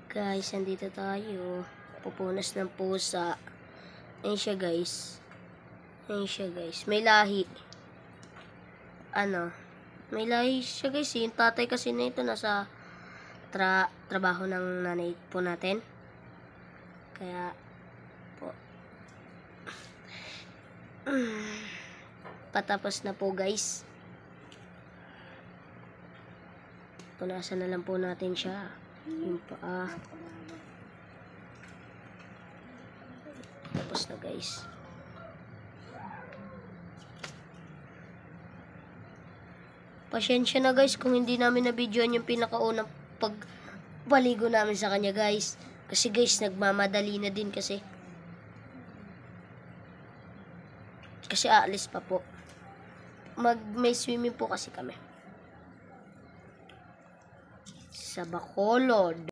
Guys, andito tayo. Pupunas ng pusa. Ayun siya guys. Ayun siya guys. May lahi. May lahi siya guys. Yung tatay kasi na ito nasa trabaho ng nanay po natin. Kaya po. Patapos na po guys. Punasan na lang po natin siya. Yung paa. Tapos na guys. Pasensya na guys kung hindi namin na-videoan yung pinakaunang pagbaligo namin sa kanya guys. Kasi guys, nagmamadali na din kasi. Kasi aalis pa po. May swimming po kasi kami. Sa Bacolod.